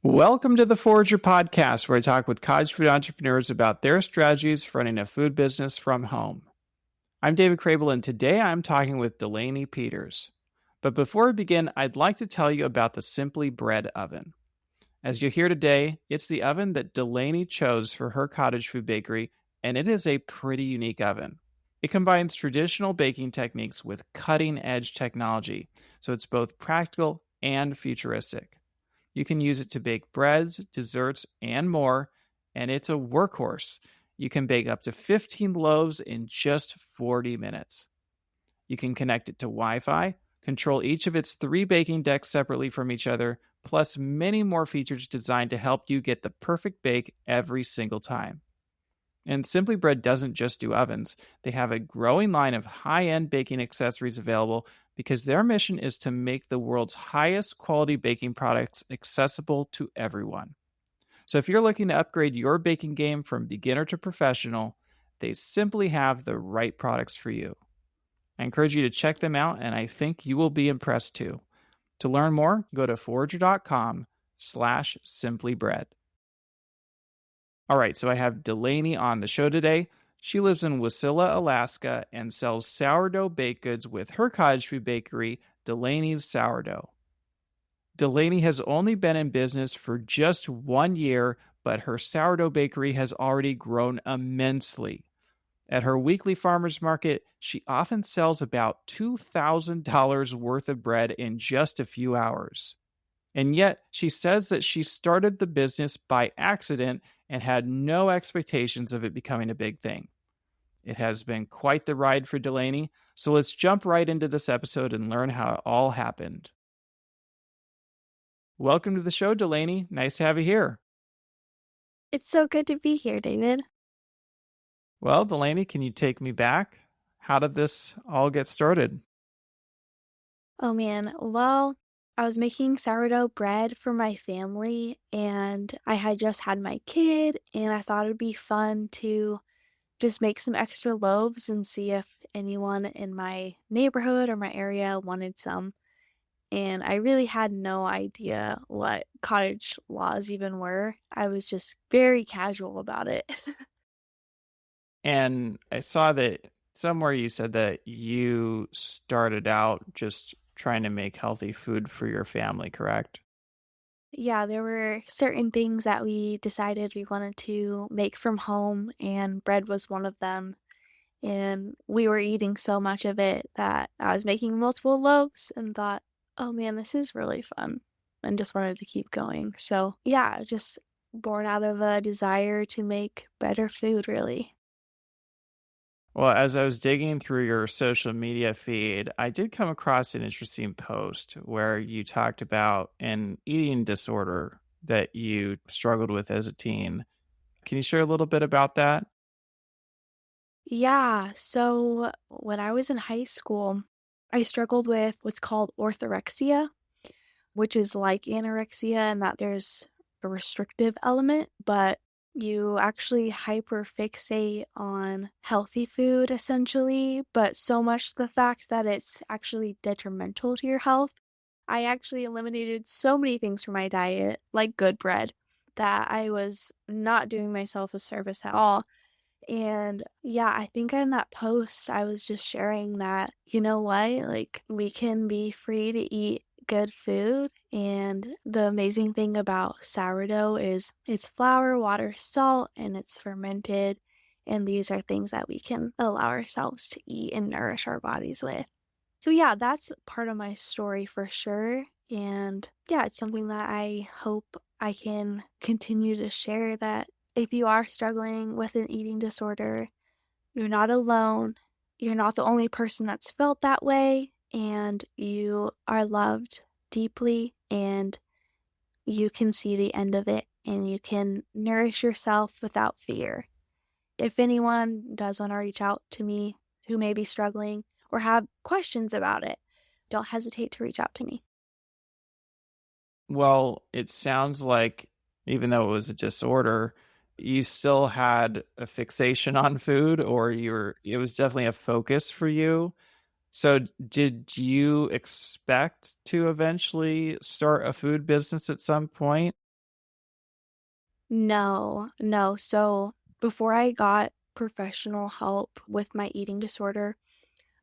Welcome to the Forager Podcast, where I talk with cottage food entrepreneurs about their strategies for running a food business from home. I'm David Crable, and today I'm talking with Delaney Peters. But before we begin, I'd like to tell you about the Simply Bread oven. As you'll hear today, it's the oven that Delaney chose for her cottage food bakery, and it is a pretty unique oven. It combines traditional baking techniques with cutting-edge technology, so it's both practical and futuristic. You can use it to bake breads, desserts, and more, and it's a workhorse. You can bake up to 15 loaves in just 40 minutes. You can connect it to Wi-Fi, control each of its 3 baking decks separately from each other, plus many more features designed to help you get the perfect bake every single time. And Simply Bread doesn't just do ovens. They have a growing line of high-end baking accessories available because their mission is to make the world's highest quality baking products accessible to everyone. So if you're looking to upgrade your baking game from beginner to professional, they simply have the right products for you. I encourage you to check them out, and I think you will be impressed too. To learn more, go to forager.com/simplybread. All right, so I have Delaney on the show today. She lives in Wasilla, Alaska, and sells sourdough baked goods with her cottage food bakery, Delaney's Sourdough. Delaney has only been in business for just 1 year, but her sourdough bakery has already grown immensely. At her weekly farmers market, she often sells about $2,000 worth of bread in just a few hours. And yet, she says that she started the business by accident and had no expectations of it becoming a big thing. It has been quite the ride for Delaney, so let's jump right into this episode and learn how it all happened. Welcome to the show, Delaney. Nice to have you here. It's so good to be here, David. Well, Delaney, can you take me back? How did this all get started? Oh man, well, I was making sourdough bread for my family, and I had just had my kid, and I thought it'd be fun to just make some extra loaves and see if anyone in my neighborhood or my area wanted some. And I really had no idea what cottage laws even were. I was just very casual about it. And I saw that somewhere you said that you started out just trying to make healthy food for your family, correct? Yeah, there were certain things that we decided we wanted to make from home, and bread was one of them. And we were eating so much of it that I was making multiple loaves and thought, oh man, this is really fun, and just wanted to keep going. So, yeah, just born out of a desire to make better food, really. Well, as I was digging through your social media feed, I did come across an interesting post where you talked about an eating disorder that you struggled with as a teen. Can you share a little bit about that? Yeah, so when I was in high school, I struggled with what's called orthorexia, which is like anorexia in that there's a restrictive element, but you actually hyperfixate on healthy food essentially, but so much the fact that it's actually detrimental to your health. I actually eliminated so many things from my diet, like good bread, that I was not doing myself a service at all. And yeah, I think in that post, I was just sharing that, you know what, like we can be free to eat good food. And the amazing thing about sourdough is it's flour, water, salt, and it's fermented. And these are things that we can allow ourselves to eat and nourish our bodies with. So yeah, that's part of my story for sure. And yeah, it's something that I hope I can continue to share, that if you are struggling with an eating disorder, you're not alone. You're not the only person that's felt that way, and you are loved deeply, and you can see the end of it, and you can nourish yourself without fear. If anyone does want to reach out to me who may be struggling or have questions about it, don't hesitate to reach out to me. Well, it sounds like even though it was a disorder, you still had a fixation on food, or it was definitely a focus for you. So did you expect to eventually start a food business at some point? No, no. So before I got professional help with my eating disorder,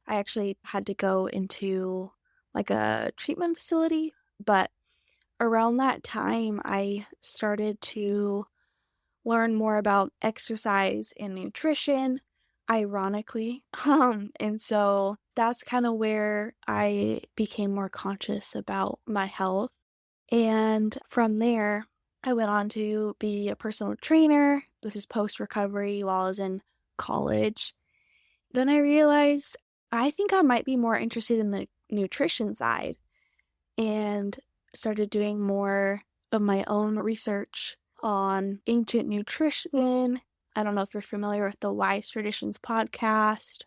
I actually had to go into like a treatment facility. But around that time, I started to learn more about exercise and nutrition, ironically. And so that's kind of where I became more conscious about my health. And from there, I went on to be a personal trainer. This is post recovery while I was in college. Then I realized I think I might be more interested in the nutrition side and started doing more of my own research on ancient nutrition. I don't know if you're familiar with the Wise Traditions podcast,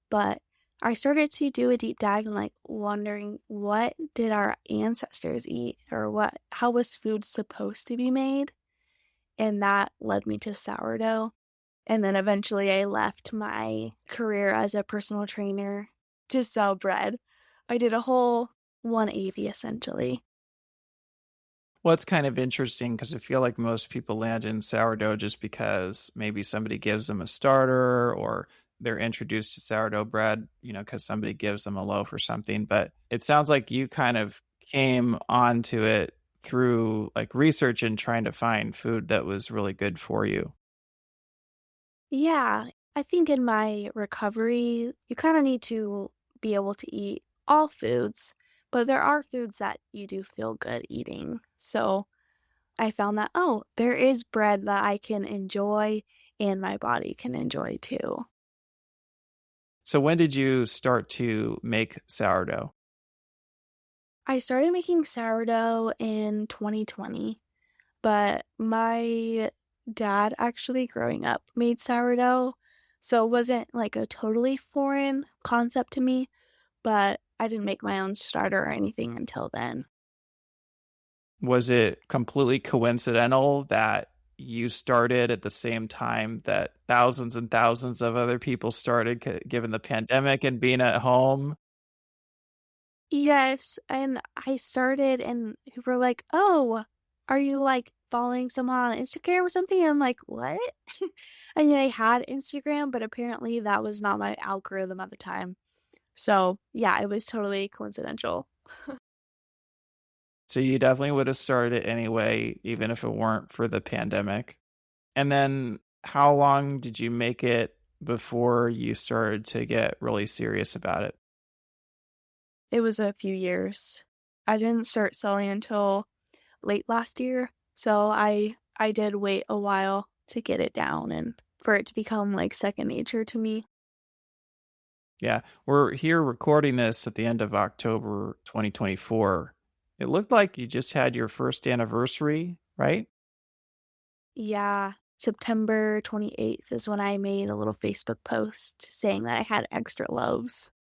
but I started to do a deep dive and like wondering what did our ancestors eat or how was food supposed to be made? And that led me to sourdough. And then eventually I left my career as a personal trainer to sell bread. I did a whole 180 essentially. Well, it's kind of interesting because I feel like most people land in sourdough just because maybe somebody gives them a starter or they're introduced to sourdough bread, because somebody gives them a loaf or something. But it sounds like you kind of came onto it through like research and trying to find food that was really good for you. Yeah, I think in my recovery, you kind of need to be able to eat all foods, but there are foods that you do feel good eating. So I found that, oh, there is bread that I can enjoy and my body can enjoy too. So when did you start to make sourdough? I started making sourdough in 2020, but my dad actually growing up made sourdough. So it wasn't like a totally foreign concept to me, but I didn't make my own starter or anything until then. Was it completely coincidental that you started at the same time that thousands and thousands of other people started, given the pandemic and being at home? Yes, and I started and people were like, "Oh, are you like following someone on Instagram or something?" I'm like, "What?" I mean, I had Instagram, but apparently that was not my algorithm at the time. So, yeah, it was totally coincidental. So you definitely would have started it anyway, even if it weren't for the pandemic. And then how long did you make it before you started to get really serious about it? It was a few years. I didn't start selling until late last year, so I did wait a while to get it down and for it to become like second nature to me. Yeah, we're here recording this at the end of October 2024. It looked like you just had your first anniversary, right? Yeah, September 28th is when I made a little Facebook post saying that I had extra loaves.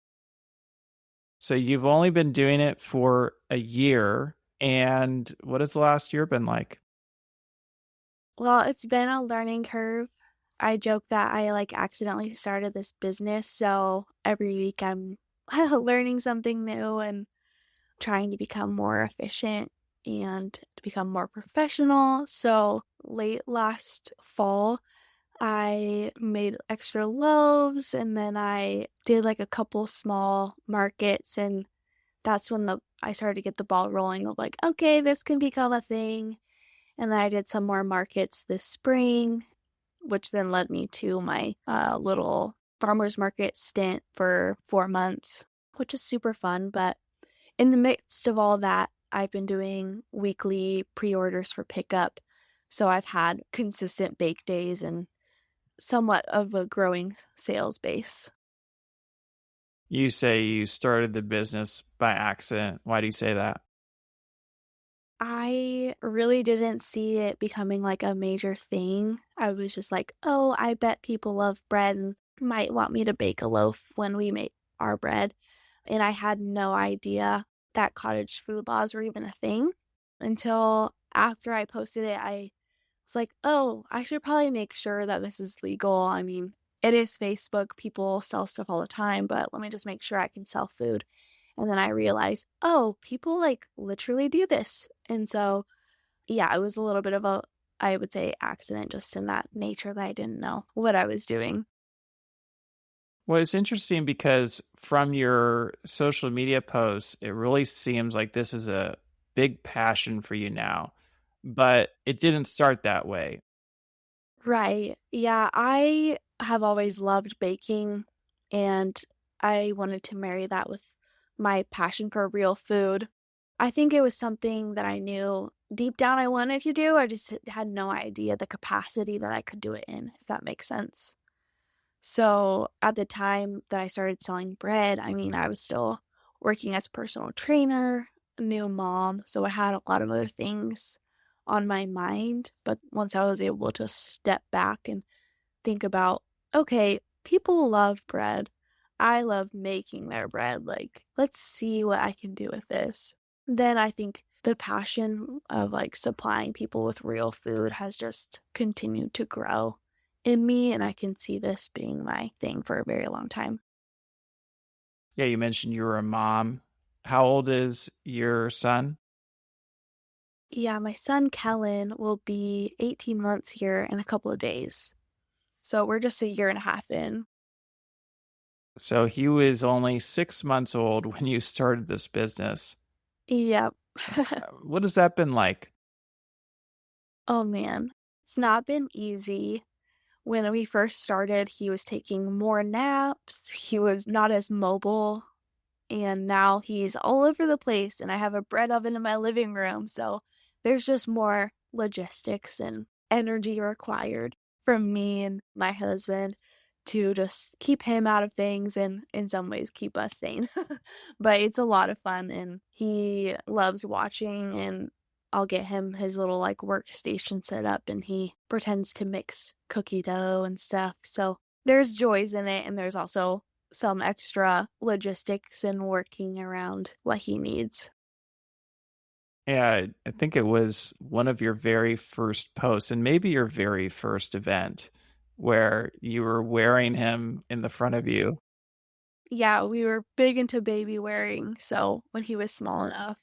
So you've only been doing it for a year. And what has the last year been like? Well, it's been a learning curve. I joke that I like accidentally started this business, so every week I'm learning something new and trying to become more efficient and to become more professional. So late last fall, I made extra loaves and then I did like a couple small markets and that's when I started to get the ball rolling of like, okay, this can become a thing. And then I did some more markets this spring, which then led me to my little farmers market stint for 4 months, which is super fun. But in the midst of all that, I've been doing weekly pre-orders for pickup. So I've had consistent bake days and somewhat of a growing sales base. You say you started the business by accident. Why do you say that? I really didn't see it becoming like a major thing. I was just like, oh, I bet people love bread and might want me to bake a loaf when we make our bread. And I had no idea that cottage food laws were even a thing until after I posted it. I was like, oh, I should probably make sure that this is legal. I mean, it is Facebook, people sell stuff all the time, but let me just make sure I can sell food. And then I realized, oh, people like literally do this. And so, yeah, it was a little bit of a I would say accident, just in that nature that I didn't know what I was doing. Well, it's interesting because from your social media posts, it really seems like this is a big passion for you now, but it didn't start that way. Right. Yeah, I have always loved baking, and I wanted to marry that with my passion for real food. I think it was something that I knew deep down I wanted to do. I just had no idea the capacity that I could do it in, if that makes sense. So at the time that I started selling bread, I mean, I was still working as a personal trainer, a new mom, so I had a lot of other things on my mind. But once I was able to step back and think about, okay, people love bread. I love making their bread. Like, let's see what I can do with this. Then I think the passion of like supplying people with real food has just continued to grow in me, and I can see this being my thing for a very long time. Yeah, you mentioned you were a mom. How old is your son? Yeah, my son Kellen will be 18 months here in a couple of days. So we're just a year and a half in. So he was only 6 months old when you started this business. Yep. What has that been like? Oh man, it's not been easy. When we first started, he was taking more naps. He was not as mobile. And now he's all over the place. And I have a bread oven in my living room. So there's just more logistics and energy required from me and my husband to just keep him out of things and in some ways keep us sane. But it's a lot of fun and he loves watching, and I'll get him his little like workstation set up and he pretends to mix cookie dough and stuff. So there's joys in it, and there's also some extra logistics and working around what he needs. Yeah, I think it was one of your very first posts and maybe your very first event where you were wearing him in the front of you. Yeah, we were big into baby wearing, so when he was small enough,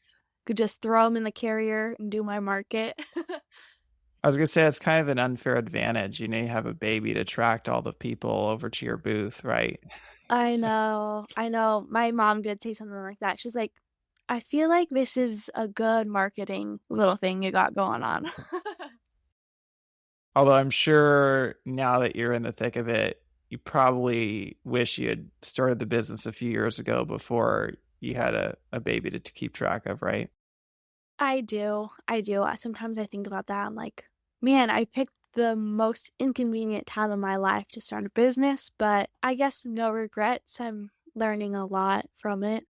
could just throw him in the carrier and do my market. I was going to say it's kind of an unfair advantage. You know, you have a baby to attract all the people over to your booth, right? I know, I know. My mom did say something like that. She's like, I feel like this is a good marketing little thing you got going on. Although I'm sure now that you're in the thick of it, you probably wish you had started the business a few years ago before you had a baby to keep track of, right? I do. I do. Sometimes I think about that. I'm like, man, I picked the most inconvenient time of my life to start a business, but I guess no regrets. I'm learning a lot from it.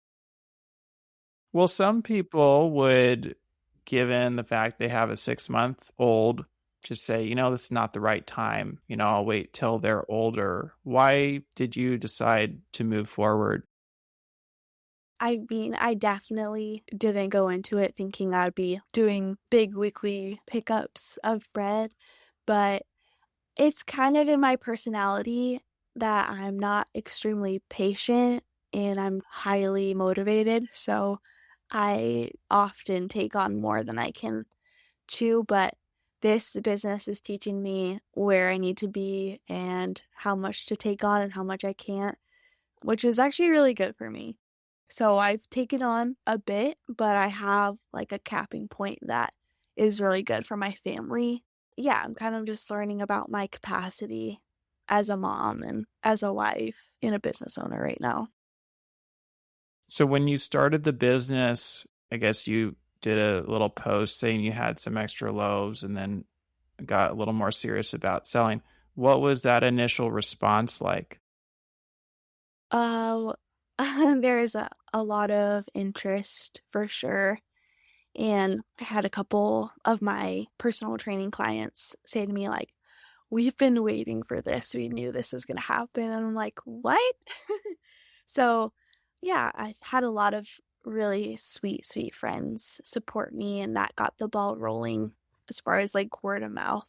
Well, some people would, given the fact they have a 6 month old, just say, this is not the right time. I'll wait till they're older. Why did you decide to move forward? I mean, I definitely didn't go into it thinking I'd be doing big weekly pickups of bread, but it's kind of in my personality that I'm not extremely patient and I'm highly motivated. So I often take on more than I can chew, but this business is teaching me where I need to be and how much to take on and how much I can't, which is actually really good for me. So I've taken on a bit, but I have like a capping point that is really good for my family. Yeah, I'm kind of just learning about my capacity as a mom and as a wife and a business owner right now. So when you started the business, I guess you did a little post saying you had some extra loaves and then got a little more serious about selling. What was that initial response like? Uh, there is a lot of interest for sure. And I had a couple of my personal training clients say to me, like, we've been waiting for this. We knew this was going to happen. And I'm like, what? So, yeah, I've had a lot of really sweet, sweet friends support me, and that got the ball rolling as far as like word of mouth.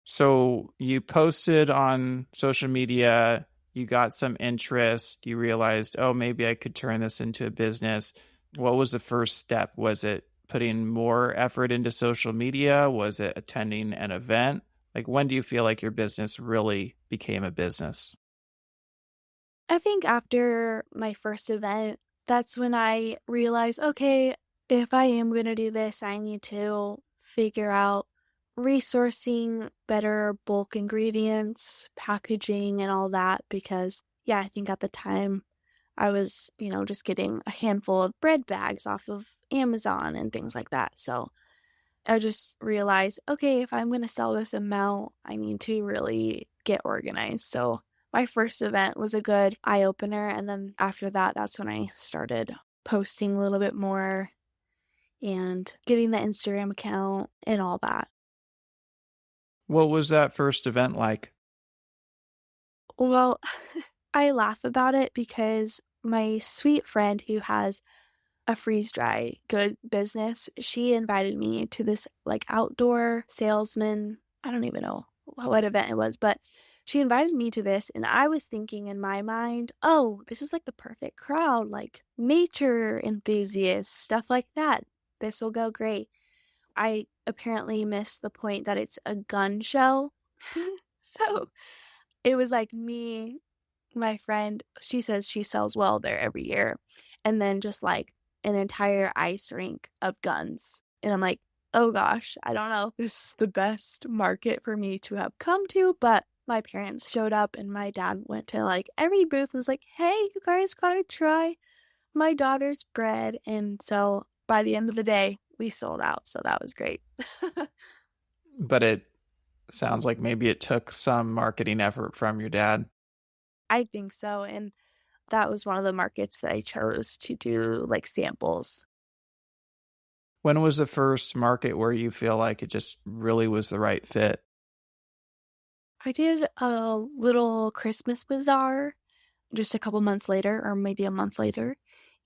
So you posted on social media, you got some interest, you realized, oh, maybe I could turn this into a business. What was the first step? Was it putting more effort into social media? Was it attending an event? Like, when do you feel like your business really became a business? I think after my first event, that's when I realized, okay, if I am going to do this, I need to figure out resourcing better bulk ingredients, packaging, and all that. Because, yeah, I think at the time I was, just getting a handful of bread bags off of Amazon and things like that. So I just realized, okay, if I'm going to sell this amount, I need to really get organized. So my first event was a good eye opener. And then after that, that's when I started posting a little bit more and getting the Instagram account and all that. What was that first event like? Well, I laugh about it because my sweet friend who has a freeze dry good business, she invited me to this like outdoor salesman. I don't even know what event it was, but she invited me to this, and I was thinking in my mind, oh, this is like the perfect crowd, like nature enthusiasts, stuff like that. This will go great. I apparently missed the point that it's a gun show. So it was like me, my friend, she says she sells well there every year, and then just like an entire ice rink of guns. And I'm like, oh gosh, I don't know if this is the best market for me to have come to, but my parents showed up and my dad went to like every booth and was like, hey, you guys gotta try my daughter's bread. And so by the end of the day, we sold out. So that was great. But it sounds like maybe it took some marketing effort from your dad. I think so. And that was one of the markets that I chose to do like samples. When was the first market where you feel like it just really was the right fit? I did a little Christmas bazaar just a couple months later, or maybe a month later.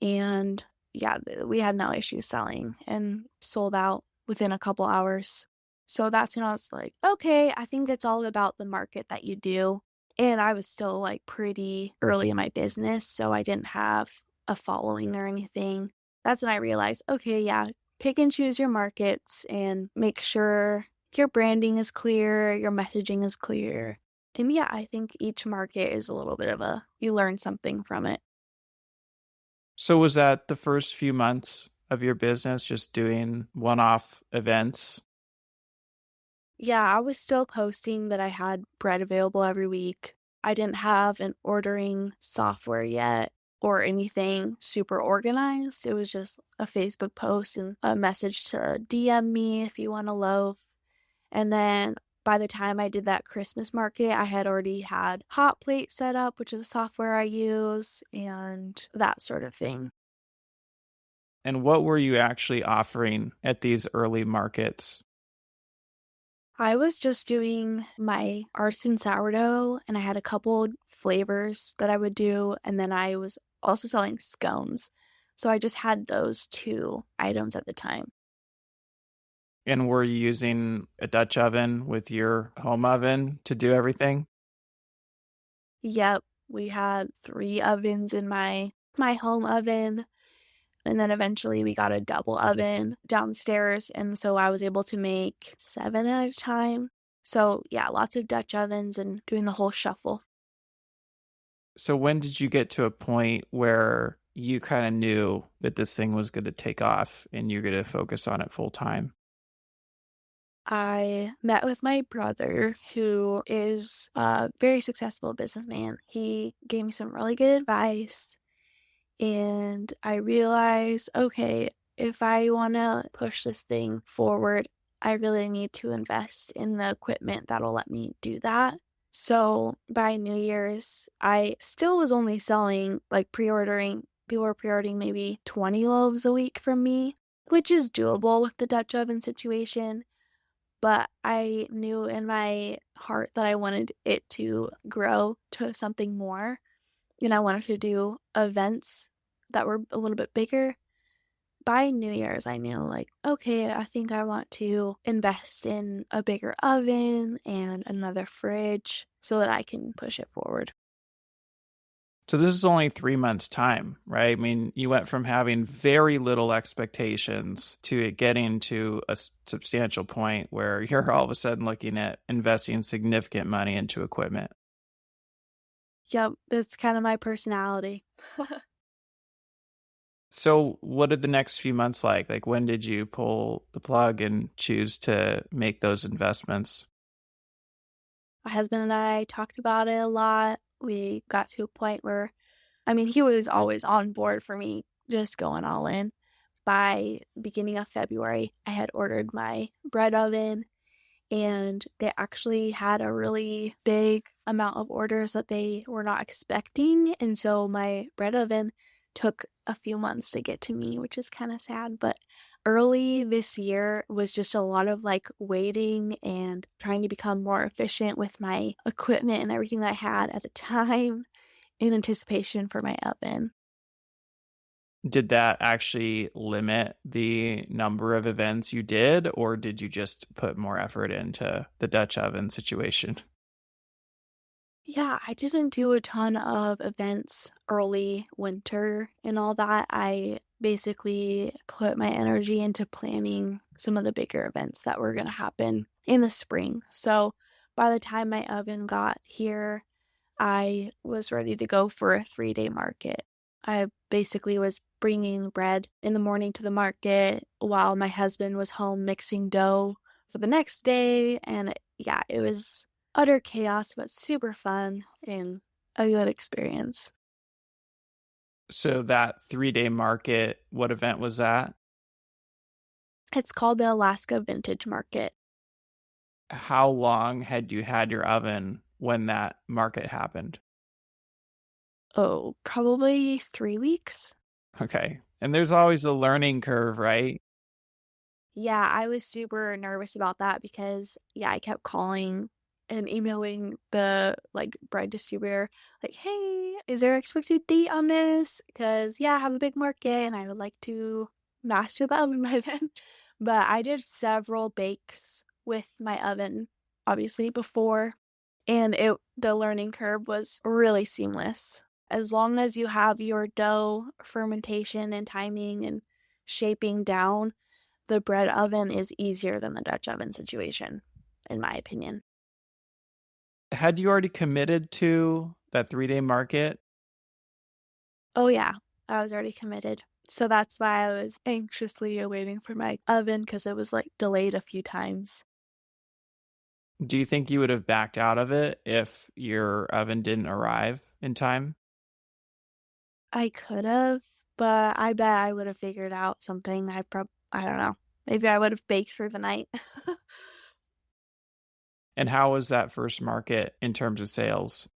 And yeah, we had no issues selling and sold out within a couple hours. So that's when I was like, okay, I think it's all about the market that you do. And I was still like pretty early in my business, so I didn't have a following or anything. That's when I realized, okay, yeah, pick and choose your markets and make sure your branding is clear, your messaging is clear. And yeah, I think each market is a little bit of you learn something from it. So was that the first few months of your business, just doing one-off events? Yeah, I was still posting that I had bread available every week. I didn't have an ordering software yet or anything super organized. It was just a Facebook post and a message to DM me if you want a loaf. And then by the time I did that Christmas market, I had already had Hot Plate set up, which is a software I use, and that sort of thing. And what were you actually offering at these early markets? I was just doing my artisan sourdough, and I had a couple flavors that I would do, and then I was also selling scones. So I just had those two items at the time. And were you using a Dutch oven with your home oven to do everything? Yep, we had 3 ovens in my home oven, and then eventually we got a double oven downstairs, and so I was able to make 7 at a time. So, yeah, lots of Dutch ovens and doing the whole shuffle. So when did you get to a point where you kind of knew that this thing was going to take off and you're going to focus on it full time? I met with my brother, who is a very successful businessman. He gave me some really good advice, and I realized, okay, if I want to push this thing forward, I really need to invest in the equipment that'll let me do that. So by New Year's, I still was only selling, like pre-ordering, people were pre-ordering maybe 20 loaves a week from me, which is doable with the Dutch oven situation. But I knew in my heart that I wanted it to grow to something more, and I wanted to do events that were a little bit bigger. By New Year's, I knew, like, okay, I think I want to invest in a bigger oven and another fridge so that I can push it forward. So this is only 3 months' time, right? I mean, you went from having very little expectations to it getting to a substantial point where you're all of a sudden looking at investing significant money into equipment. Yep, that's kind of my personality. So what did the next few months like? Like when did you pull the plug and choose to make those investments? My husband and I talked about it a lot. We got to a point where, I mean, he was always on board for me just going all in. By beginning of February, I had ordered my bread oven, and they actually had a really big amount of orders that they were not expecting. And so my bread oven took a few months to get to me, which is kind of sad. But early this year was just a lot of like waiting and trying to become more efficient with my equipment and everything that I had at the time in anticipation for my oven. Did that actually limit the number of events you did, or did you just put more effort into the Dutch oven situation? Yeah, I didn't do a ton of events early winter and all that. I basically put my energy into planning some of the bigger events that were going to happen in the spring. So by the time my oven got here, I was ready to go for a 3-day market. I basically was bringing bread in the morning to the market while my husband was home mixing dough for the next day. And yeah, it was utter chaos, but super fun and a good experience. So that 3-day market, what event was that? It's called the Alaska Vintage Market. How long had you had your oven when that market happened? Oh, probably 3 weeks. Okay. And there's always a learning curve, right? Yeah, I was super nervous about that because, yeah, I kept calling and emailing the like bread distributor, like, hey, is there expected date on this? Because, yeah, I have a big market and I would like to master the oven by then. But I did several bakes with my oven, obviously, before, and the learning curve was really seamless. As long as you have your dough fermentation and timing and shaping down, the bread oven is easier than the Dutch oven situation, in my opinion. Had you already committed to that 3-day market? Oh, yeah, I was already committed. So that's why I was anxiously awaiting for my oven because it was like delayed a few times. Do you think you would have backed out of it if your oven didn't arrive in time? I could have, but I bet I would have figured out something. I don't know. Maybe I would have baked through the night. And how was that first market in terms of sales?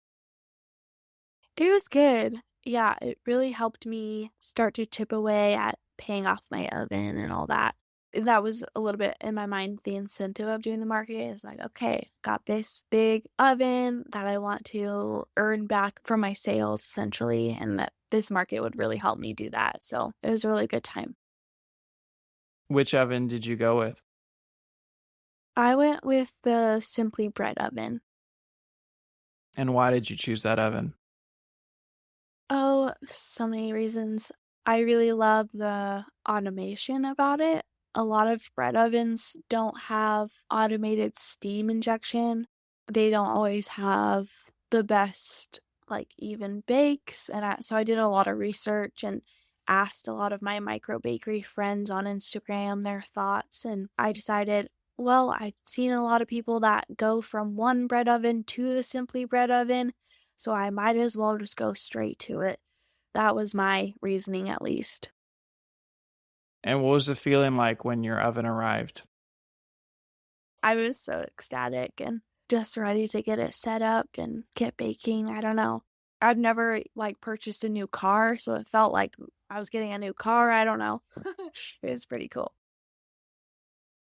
It was good. Yeah, it really helped me start to chip away at paying off my oven and all that. That was a little bit in my mind, the incentive of doing the market is like, okay, got this big oven that I want to earn back from my sales essentially, and that this market would really help me do that. So it was a really good time. Which oven did you go with? I went with the Simply Bread oven. And why did you choose that oven? Oh, so many reasons. I really love the automation about it. A lot of bread ovens don't have automated steam injection. They don't always have the best, like, even bakes. So I did a lot of research and asked a lot of my micro bakery friends on Instagram their thoughts. And I decided, well, I've seen a lot of people that go from one bread oven to the Simply Bread oven, so I might as well just go straight to it. That was my reasoning, at least. And what was the feeling like when your oven arrived? I was so ecstatic and just ready to get it set up and get baking. I don't know. I've never like purchased a new car, so it felt like I was getting a new car. I don't know. It was pretty cool.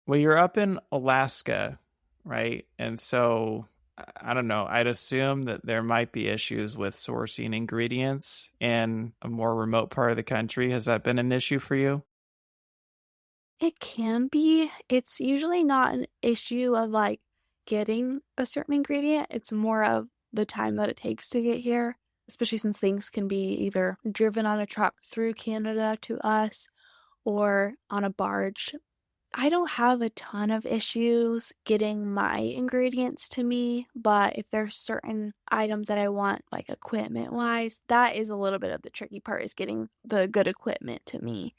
Well, you're up in Alaska, right? And so I don't know. I'd assume that there might be issues with sourcing ingredients in a more remote part of the country. Has that been an issue for you? It can be. It's usually not an issue of like getting a certain ingredient. It's more of the time that it takes to get here. especially since things can be either driven on a truck through Canada to us or on a barge. I don't have a ton of issues getting my ingredients to me, but if there's certain items that I want, like equipment wise, that is a little bit of the tricky part, is getting the good equipment to me,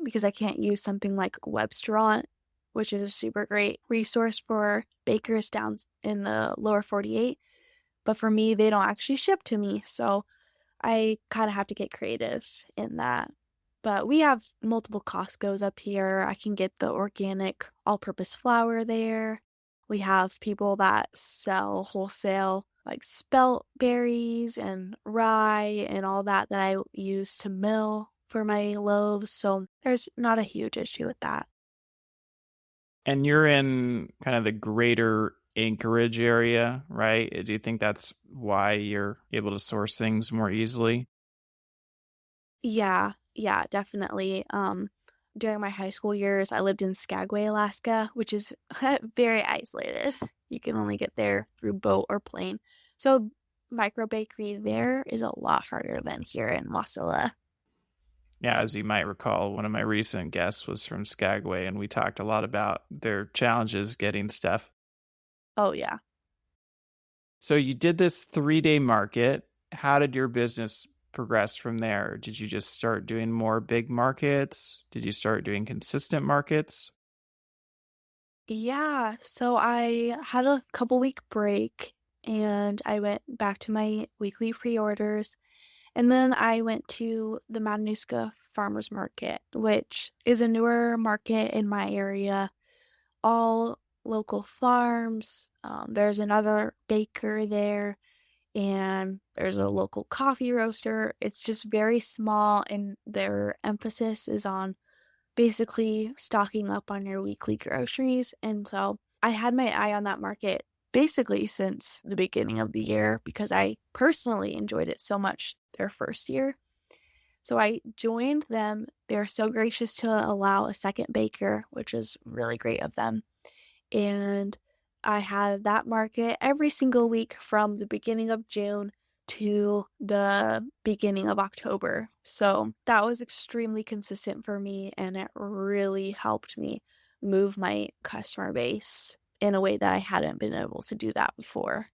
because I can't use something like Webstaurant, which is a super great resource for bakers down in the lower 48. But for me, they don't actually ship to me. So I kind of have to get creative in that. But we have multiple Costco's up here. I can get the organic all-purpose flour there. We have people that sell wholesale, like spelt berries and rye and all that I use to mill for my loaves. So there's not a huge issue with that. And you're in kind of the greater Anchorage area, right? Do you think that's why you're able to source things more easily? Yeah, definitely. During my high school years, I lived in Skagway, Alaska, which is very isolated. You can only get there through boat or plane. So micro bakery there is a lot harder than here in Wasilla. Yeah, as you might recall, one of my recent guests was from Skagway, and we talked a lot about their challenges getting stuff. Oh, yeah. So you did this 3-day market. How did your business progress from there? Did you just start doing more big markets? Did you start doing consistent markets? Yeah, so I had a couple week break and I went back to my weekly pre-orders. And then I went to the Matanuska Farmers Market, which is a newer market in my area, all local farms. There's another baker there, and there's a local coffee roaster. It's just very small, and their emphasis is on basically stocking up on your weekly groceries. And so I had my eye on that market basically since the beginning of the year because I personally enjoyed it so much their first year. So I joined them. They're so gracious to allow a second baker, which is really great of them. And I had that market every single week from the beginning of June to the beginning of October. So that was extremely consistent for me, and it really helped me move my customer base in a way that I hadn't been able to do that before.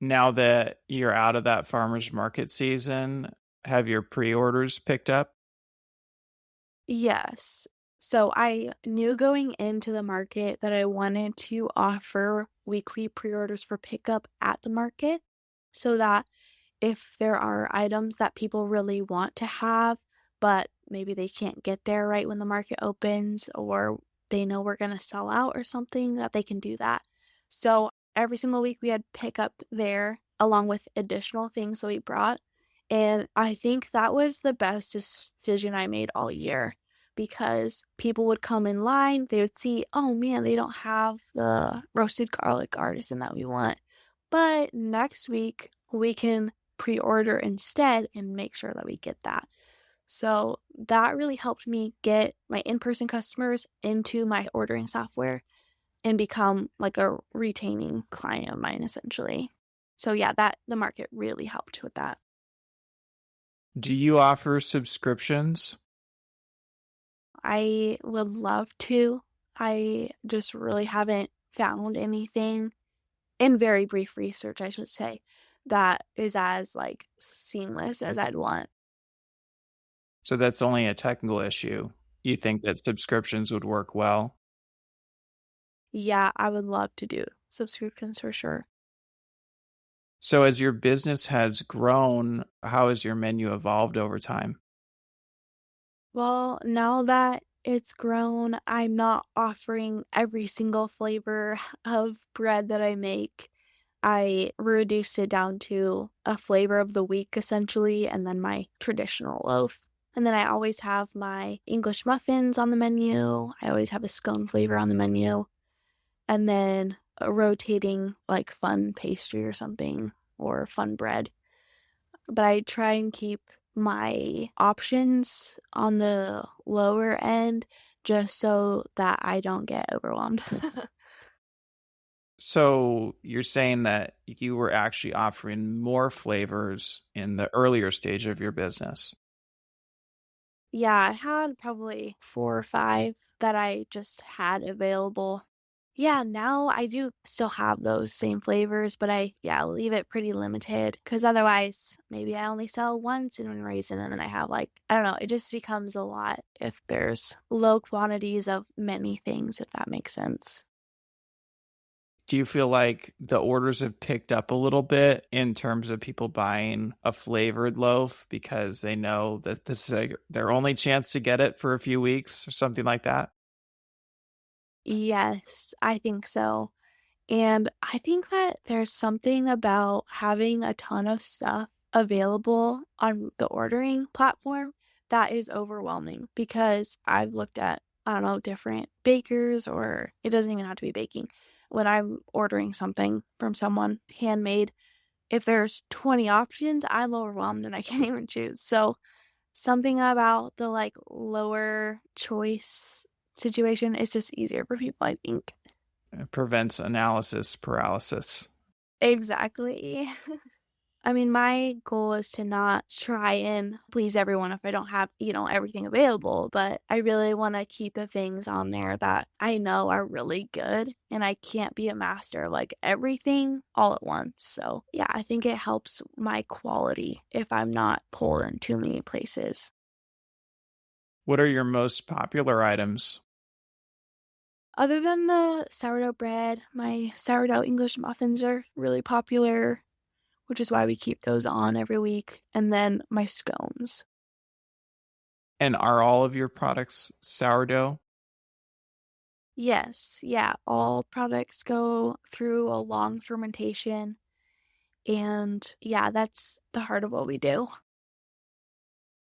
Now that you're out of that farmer's market season, have your pre-orders picked up? Yes. So I knew going into the market that I wanted to offer weekly pre-orders for pickup at the market so that if there are items that people really want to have, but maybe they can't get there right when the market opens, or they know we're going to sell out or something, that they can do that. So every single week we had pickup there along with additional things that we brought. And I think that was the best decision I made all year because people would come in line, they would see, oh man, they don't have the roasted garlic artisan that we want. But next week we can pre-order instead and make sure that we get that. So that really helped me get my in-person customers into my ordering software and become like a retaining client of mine essentially. So yeah, that the market really helped with that. Do you offer subscriptions? I would love to. I just really haven't found anything in very brief research, I should say, that is as like seamless as I'd want. So that's only a technical issue. You think that subscriptions would work well? Yeah, I would love to do subscriptions for sure. So as your business has grown, how has your menu evolved over time? Well, now that it's grown, I'm not offering every single flavor of bread that I make. I reduced it down to a flavor of the week essentially, and then my traditional loaf. And then I always have my English muffins on the menu. I always have a scone flavor on the menu. And then a rotating like fun pastry or something or fun bread. But I try and keep my options on the lower end just so that I don't get overwhelmed. So you're saying that you were actually offering more flavors in the earlier stage of your business. Yeah, I had probably 4 or 5 that I just had available. Yeah, now I do still have those same flavors, but I leave it pretty limited because otherwise maybe I only sell one cinnamon raisin and then I have like, I don't know, it just becomes a lot if there's low quantities of many things, if that makes sense. Do you feel like the orders have picked up a little bit in terms of people buying a flavored loaf because they know that this is like their only chance to get it for a few weeks or something like that? Yes, I think so. And I think that there's something about having a ton of stuff available on the ordering platform that is overwhelming because I've looked at, I don't know, different bakers, or it doesn't even have to be baking. When I'm ordering something from someone handmade, if there's 20 options, I'm overwhelmed and I can't even choose. So something about the like lower choice situation is just easier for people, I think. It prevents analysis paralysis. Exactly. I mean, my goal is to not try and please everyone if I don't have, everything available, but I really want to keep the things on there that I know are really good, and I can't be a master of like everything all at once. So, yeah, I think it helps my quality if I'm not pulled in too many places. What are your most popular items? Other than the sourdough bread, my sourdough English muffins are really popular, which is why we keep those on every week. And then my scones. And are all of your products sourdough? Yes, yeah, all products go through a long fermentation. And yeah, that's the heart of what we do.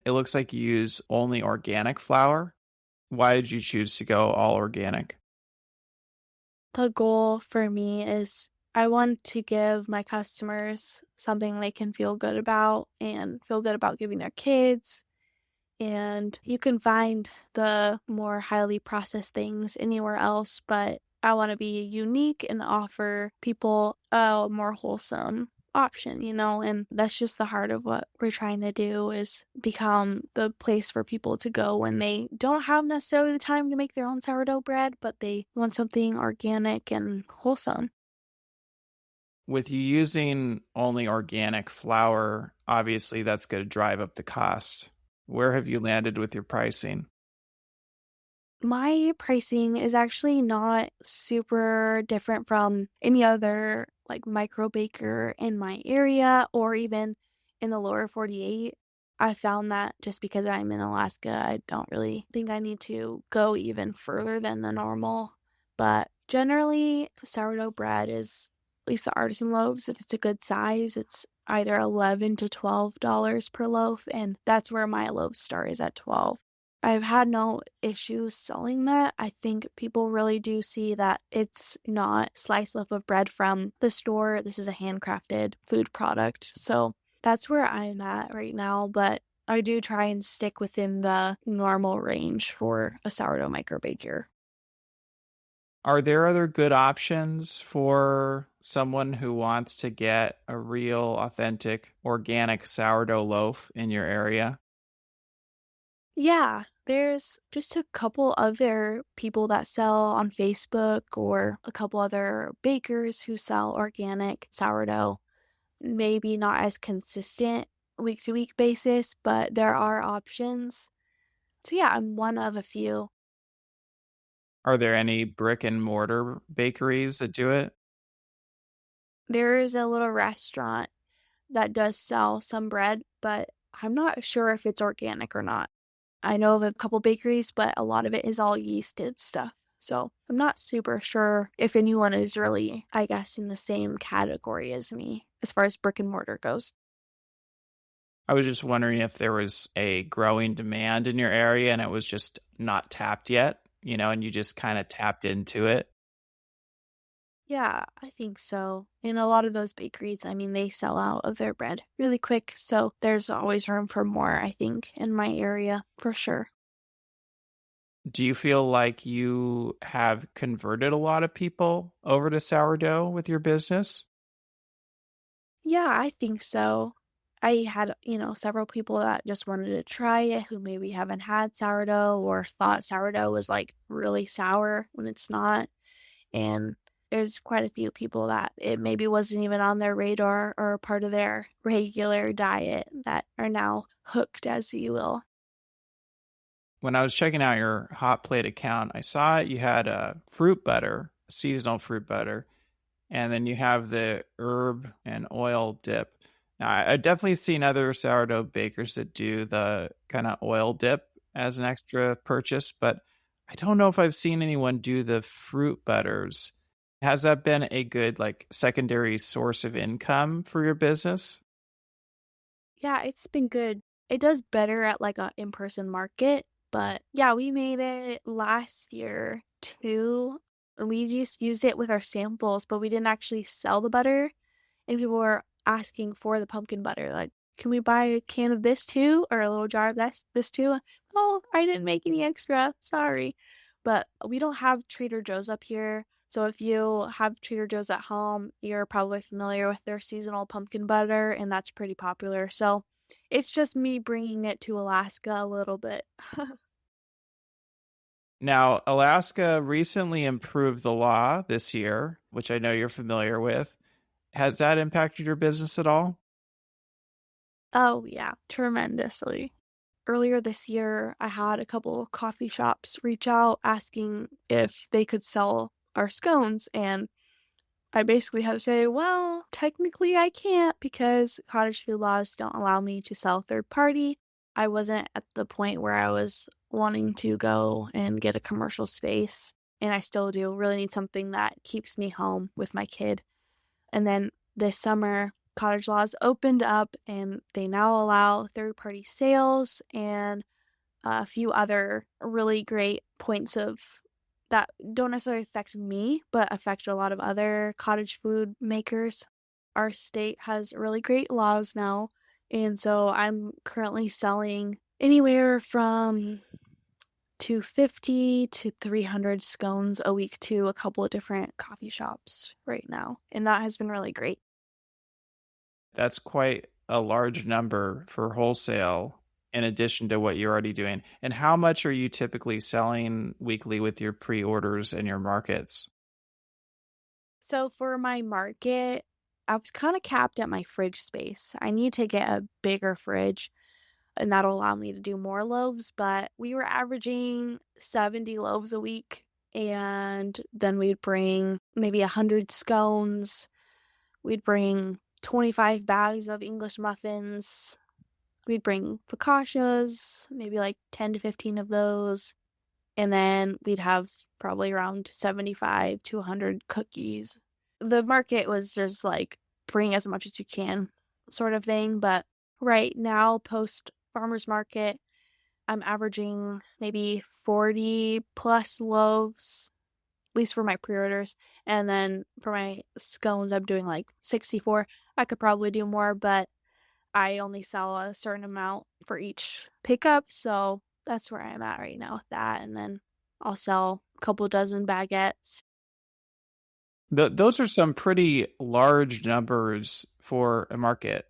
It looks like you use only organic flour. Why did you choose to go all organic? The goal for me is I want to give my customers something they can feel good about and feel good about giving their kids. And you can find the more highly processed things anywhere else, but I want to be unique and offer people a more wholesome option, and that's just the heart of what we're trying to do, is become the place for people to go when they don't have necessarily the time to make their own sourdough bread, but they want something organic and wholesome. With you using only organic flour, obviously that's going to drive up the cost. Where have you landed with your pricing? My pricing is actually not super different from any other like micro baker in my area or even in the lower 48. I found that just because I'm in Alaska, I don't really think I need to go even further than the normal. But generally, sourdough bread is, at least the artisan loaves, if it's a good size, it's either $11 to $12 per loaf, and that's where my loaves start, is at 12. I've had no issues selling that. I think people really do see that it's not sliced loaf of bread from the store. This is a handcrafted food product. So that's where I'm at right now. But I do try and stick within the normal range for a sourdough micro baker. Are there other good options for someone who wants to get a real, authentic, organic sourdough loaf in your area? Yeah, there's just a couple other people that sell on Facebook, or a couple other bakers who sell organic sourdough. Maybe not as consistent week to week basis, but there are options. So yeah, I'm one of a few. Are there any brick and mortar bakeries that do it? There is a little restaurant that does sell some bread, but I'm not sure if it's organic or not. I know of a couple bakeries, but a lot of it is all yeasted stuff. So I'm not super sure if anyone is really, I guess, in the same category as me as far as brick and mortar goes. I was just wondering if there was a growing demand in your area and it was just not tapped yet, and you just kind of tapped into it. Yeah, I think so. In a lot of those bakeries, I mean, they sell out of their bread really quick. So there's always room for more, I think, in my area for sure. Do you feel like you have converted a lot of people over to sourdough with your business? Yeah, I think so. I had, several people that just wanted to try it who maybe haven't had sourdough or thought sourdough was like really sour when it's not. And there's quite a few people that it maybe wasn't even on their radar or a part of their regular diet that are now hooked, as you will. When I was checking out your hot plate account, I saw you had a fruit butter, seasonal fruit butter, and then you have the herb and oil dip. Now, I've definitely seen other sourdough bakers that do the kind of oil dip as an extra purchase, but I don't know if I've seen anyone do the fruit butters. Has that been a good like secondary source of income for your business? Yeah, it's been good. It does better at like a in-person market, but yeah, we made it last year too. And we just used it with our samples, but we didn't actually sell the butter. And people were asking for the pumpkin butter, like, can we buy a can of this too? Or a little jar of this too? Oh, I didn't make any extra. Sorry. But we don't have Trader Joe's up here. So if you have Trader Joe's at home, you're probably familiar with their seasonal pumpkin butter, and that's pretty popular. So it's just me bringing it to Alaska a little bit. Now, Alaska recently improved the law this year, which I know you're familiar with. Has that impacted your business at all? Oh, yeah, tremendously. Earlier this year, I had a couple of coffee shops reach out asking if they could sell our scones, and I basically had to say, well, technically I can't because cottage food laws don't allow me to sell third party. I wasn't at the point where I was wanting to go and get a commercial space, and I still do really need something that keeps me home with my kid. And then this summer, cottage laws opened up and they now allow third party sales and a few other really great points of that don't necessarily affect me, but affect a lot of other cottage food makers. Our state has really great laws now, and so I'm currently selling anywhere from 250 to 300 scones a week to a couple of different coffee shops right now, and that has been really great. That's quite a large number for wholesale in addition to what you're already doing. And how much are you typically selling weekly with your pre-orders and your markets? So for my market, I was kind of capped at my fridge space. I need to get a bigger fridge and that'll allow me to do more loaves, but we were averaging 70 loaves a week and then we'd bring maybe 100 scones. We'd bring 25 bags of English muffins. We'd bring focaccias, maybe like 10 to 15 of those. And then we'd have probably around 75 to 100 cookies. The market was just like bring as much as you can sort of thing. But right now, post farmer's market, I'm averaging maybe 40 plus loaves, at least for my pre-orders. And then for my scones, I'm doing like 64. I could probably do more, but I only sell a certain amount for each pickup. So that's where I'm at right now with that. And then I'll sell a couple dozen baguettes. Those are some pretty large numbers for a market.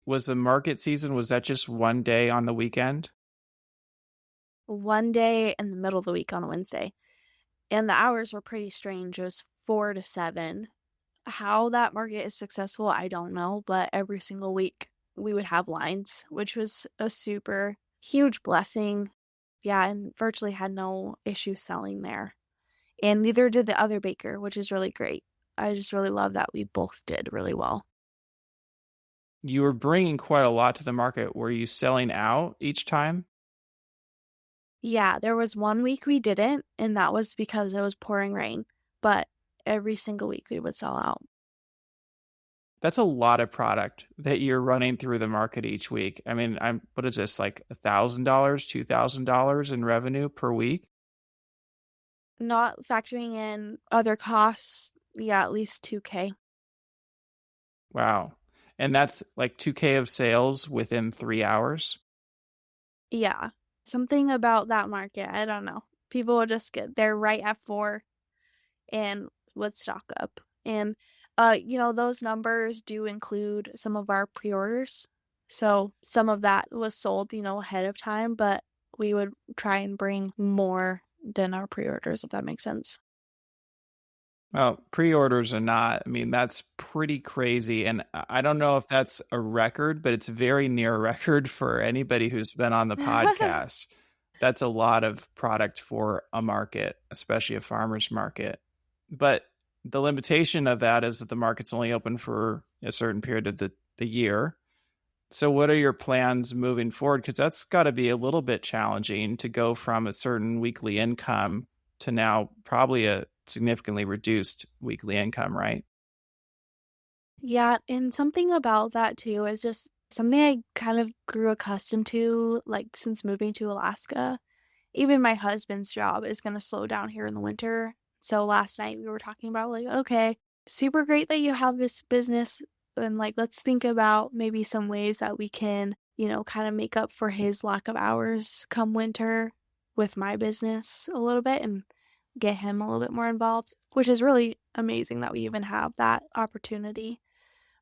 Was the market season, was that just one day on the weekend? One day in the middle of the week on a Wednesday. And the hours were pretty strange. It was 4 to 7. How that market is successful, I don't know. But every single week we would have lines, which was a super huge blessing. Yeah, and virtually had no issue selling there. And neither did the other baker, which is really great. I just really love that we both did really well. You were bringing quite a lot to the market. Were you selling out each time? Yeah, there was one week we didn't, and that was because it was pouring rain. But every single week we would sell out. That's a lot of product that you're running through the market each week. I mean, what is this, like $1,000, $2,000 in revenue per week? Not factoring in other costs, yeah, at least 2K. Wow. And that's like 2K of sales within 3 hours? Yeah, something about that market, I don't know. People would just get there right at 4 and would stock up. And, those numbers do include some of our pre-orders. So some of that was sold, ahead of time, but we would try and bring more than our pre-orders, if that makes sense. Well, pre-orders or not, I mean, that's pretty crazy. And I don't know if that's a record, but it's very near a record for anybody who's been on the podcast. That's a lot of product for a market, especially a farmer's market. But the limitation of that is that the market's only open for a certain period of the year. So what are your plans moving forward? Because that's got to be a little bit challenging to go from a certain weekly income to now probably a significantly reduced weekly income, right? Yeah, and something about that too is just something I kind of grew accustomed to, like, since moving to Alaska. Even my husband's job is gonna slow down here in the winter. So last night we were talking about, like, okay, super great that you have this business, and, like, let's think about maybe some ways that we can, kind of make up for his lack of hours come winter with my business a little bit and get him a little bit more involved, which is really amazing that we even have that opportunity.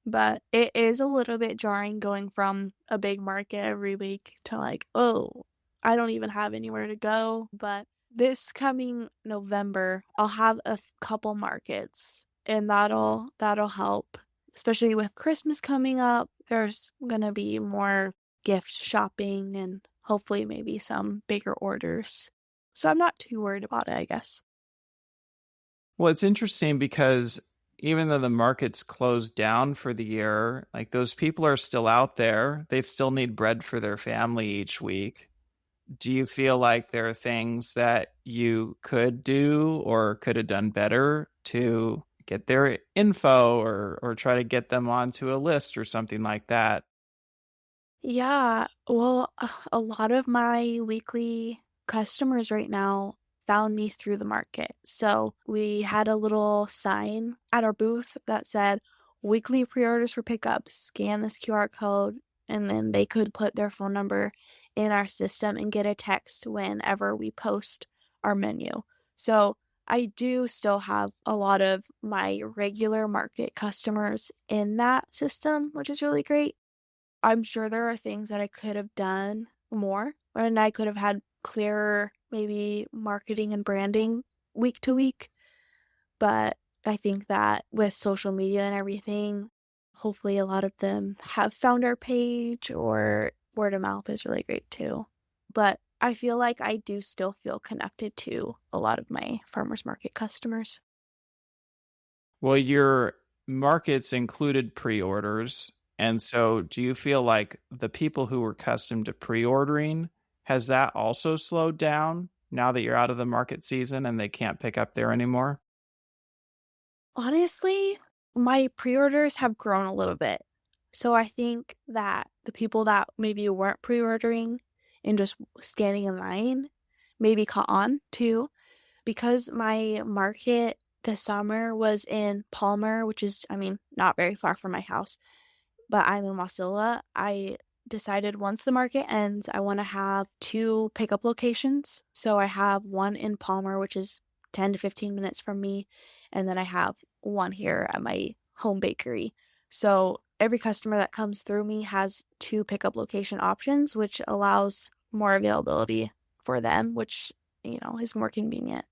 But it is a little bit jarring going from a big market every week to, like, "Oh, I don't even have anywhere to go." But this coming November, I'll have a couple markets, and that'll help, especially with Christmas coming up. There's gonna be more gift shopping and hopefully maybe some bigger orders. So I'm not too worried about it, I guess. Well, it's interesting because even though the market's closed down for the year, like those people are still out there. They still need bread for their family each week. Do you feel like there are things that you could do or could have done better to get their info or try to get them onto a list or something like that? Yeah, well, a lot of my weekly customers right now found me through the market. So we had a little sign at our booth that said, weekly pre-orders for pickup, scan this QR code, and then they could put their phone number in our system and get a text whenever we post our menu. So I do still have a lot of my regular market customers in that system, which is really great. I'm sure there are things that I could have done more, and I could have had clearer, maybe marketing and branding week to week. But I think that with social media and everything, hopefully a lot of them have found our page, or word of mouth is really great too. But I feel like I do still feel connected to a lot of my farmers market customers. Well, your markets included pre-orders. And so do you feel like the people who were accustomed to pre-ordering, has that also slowed down now that you're out of the market season and they can't pick up there anymore? Honestly, my pre-orders have grown a little bit. So I think that the people that maybe weren't pre-ordering and just standing in line maybe caught on too, because my market this summer was in Palmer, which is, I mean, not very far from my house, but I'm in Wasilla. I decided once the market ends, I want to have two pickup locations. So I have one in Palmer, which is 10 to 15 minutes from me, and then I have one here at my home bakery. So every customer that comes through me has two pickup location options, which allows more availability for them, which, is more convenient.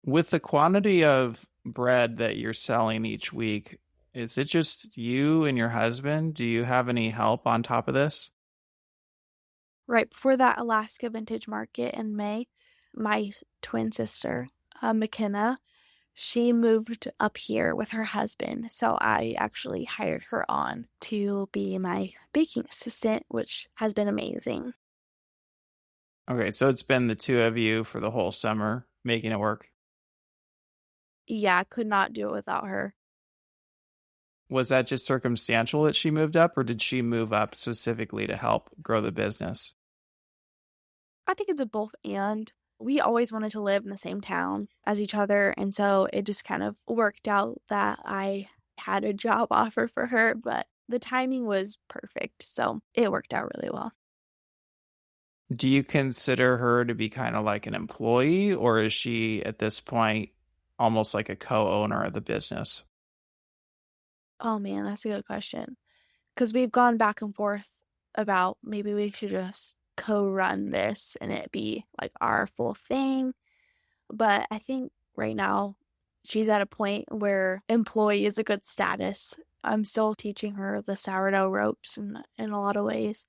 With the quantity of bread that you're selling each week, is it just you and your husband? Do you have any help on top of this? Right before that Alaska Vintage Market in May, my twin sister, McKenna, she moved up here with her husband. So I actually hired her on to be my baking assistant, which has been amazing. Okay, so it's been the two of you for the whole summer making it work. Yeah, could not do it without her. Was that just circumstantial that she moved up, or did she move up specifically to help grow the business? I think it's a both and. We always wanted to live in the same town as each other, and so it just kind of worked out that I had a job offer for her, but the timing was perfect, so it worked out really well. Do you consider her to be kind of like an employee, or is she at this point almost like a co-owner of the business? Oh man, that's a good question. Because we've gone back and forth about maybe we should just co-run this and it be like our full thing. But I think right now she's at a point where employee is a good status. I'm still teaching her the sourdough ropes in a lot of ways.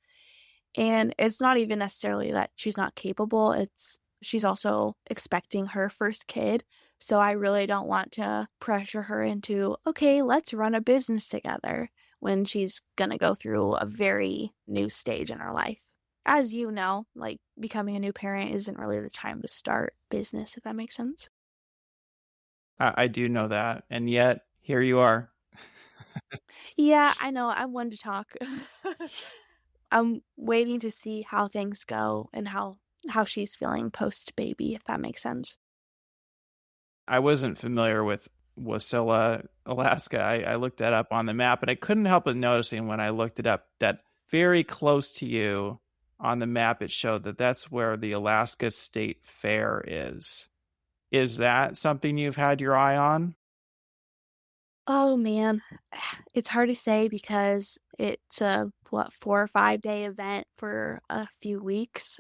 And it's not even necessarily that she's not capable, it's she's also expecting her first kid. So I really don't want to pressure her into, okay, let's run a business together when she's going to go through a very new stage in her life. As you know, like becoming a new parent isn't really the time to start business, if that makes sense. I do know that. And yet, here you are. Yeah, I know. I'm one to talk. I'm waiting to see how things go and how she's feeling post baby, if that makes sense. I wasn't familiar with Wasilla, Alaska. I looked that up on the map, and I couldn't help but noticing when I looked it up that very close to you on the map, it showed that that's where the Alaska State Fair is. Is that something you've had your eye on? Oh man, it's hard to say because it's a 4 or 5 day event for a few weeks,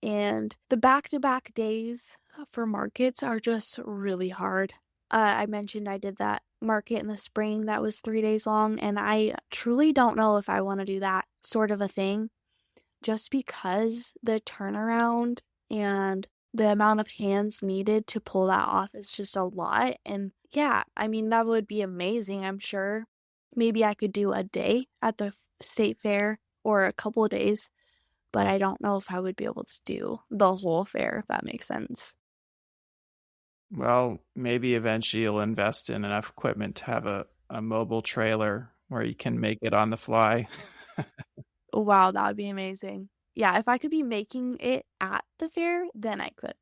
and the back-to-back days for markets are just really hard. I mentioned I did that market in the spring that was 3 days long, and I truly don't know if I want to do that sort of a thing just because the turnaround and the amount of hands needed to pull that off is just a lot. And yeah, I mean, that would be amazing, I'm sure. Maybe I could do a day at the state fair or a couple of days, but I don't know if I would be able to do the whole fair, if that makes sense. Well, maybe eventually you'll invest in enough equipment to have a mobile trailer where you can make it on the fly. Wow, that would be amazing. Yeah, if I could be making it at the fair, then I could.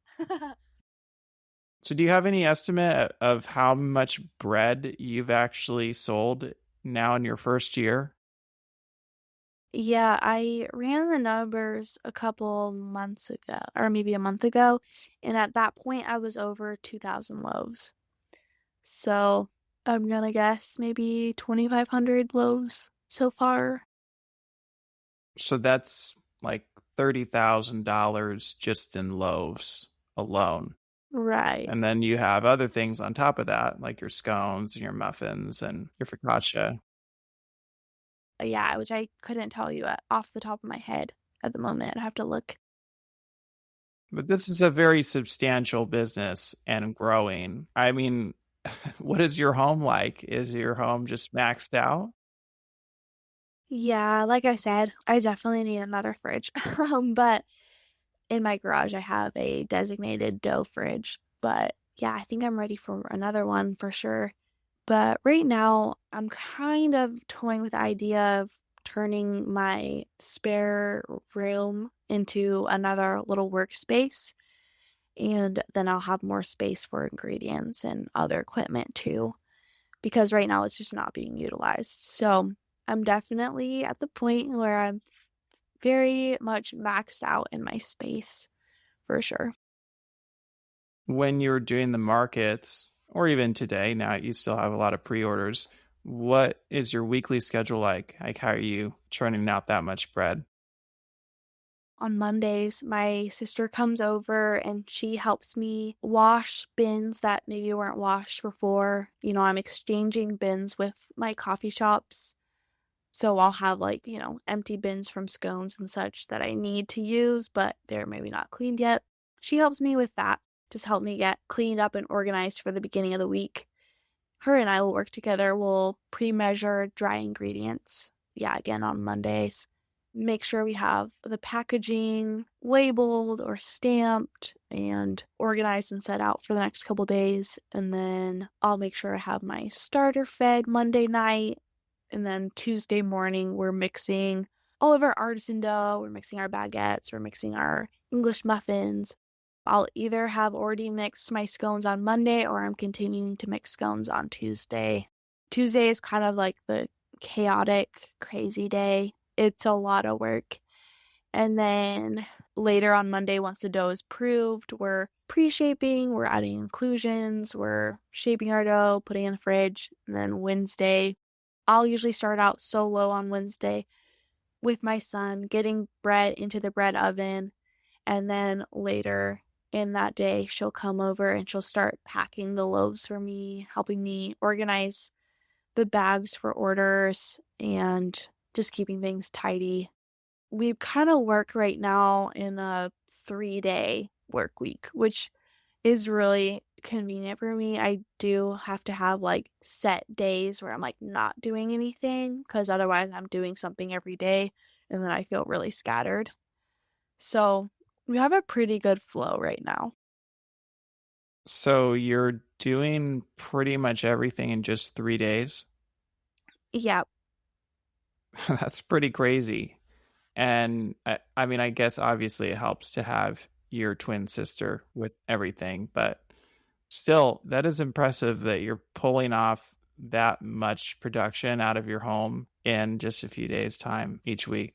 So, do you have any estimate of how much bread you've actually sold now in your first year? Yeah, I ran the numbers a couple months ago, or maybe a month ago, and at that point I was over 2,000 loaves. So I'm gonna guess maybe 2,500 loaves so far. So, that's like $30,000 just in loaves alone. Right. And then you have other things on top of that, like your scones and your muffins and your focaccia. Yeah, which I couldn't tell you off the top of my head at the moment. I'd have to look. But this is a very substantial business and growing. I mean, what is your home like? Is your home just maxed out? Yeah, like I said, I definitely need another fridge. But in my garage, I have a designated dough fridge. But yeah, I think I'm ready for another one for sure. But right now, I'm kind of toying with the idea of turning my spare room into another little workspace. And then I'll have more space for ingredients and other equipment too, because right now it's just not being utilized. So I'm definitely at the point where I'm very much maxed out in my space for sure. When you're doing the markets, or even today, now you still have a lot of pre orders. What is your weekly schedule like? Like, how are you churning out that much bread? On Mondays, my sister comes over and she helps me wash bins that maybe weren't washed before. I'm exchanging bins with my coffee shops. So I'll have like, empty bins from scones and such that I need to use, but they're maybe not cleaned yet. She helps me with that. Just help me get cleaned up and organized for the beginning of the week. Her and I will work together. We'll pre-measure dry ingredients. Yeah, again on Mondays. Make sure we have the packaging labeled or stamped and organized and set out for the next couple days. And then I'll make sure I have my starter fed Monday night. And then Tuesday morning, we're mixing all of our artisan dough. We're mixing our baguettes. We're mixing our English muffins. I'll either have already mixed my scones on Monday or I'm continuing to mix scones on Tuesday. Tuesday is kind of like the chaotic, crazy day. It's a lot of work. And then later on Monday, once the dough is proved, we're pre-shaping, we're adding inclusions, we're shaping our dough, putting it in the fridge. And then Wednesday, I'll usually start out solo on Wednesday with my son, getting bread into the bread oven. And then later in that day, she'll come over and she'll start packing the loaves for me, helping me organize the bags for orders and just keeping things tidy. We kind of work right now in a 3-day work week, which is really convenient for me. I do have to have like set days where I'm like not doing anything because otherwise I'm doing something every day and then I feel really scattered. So we have a pretty good flow right now. So you're doing pretty much everything in just 3 days? Yeah. That's pretty crazy. And I mean, I guess obviously it helps to have your twin sister with everything, but still, that is impressive that you're pulling off that much production out of your home in just a few days' time each week.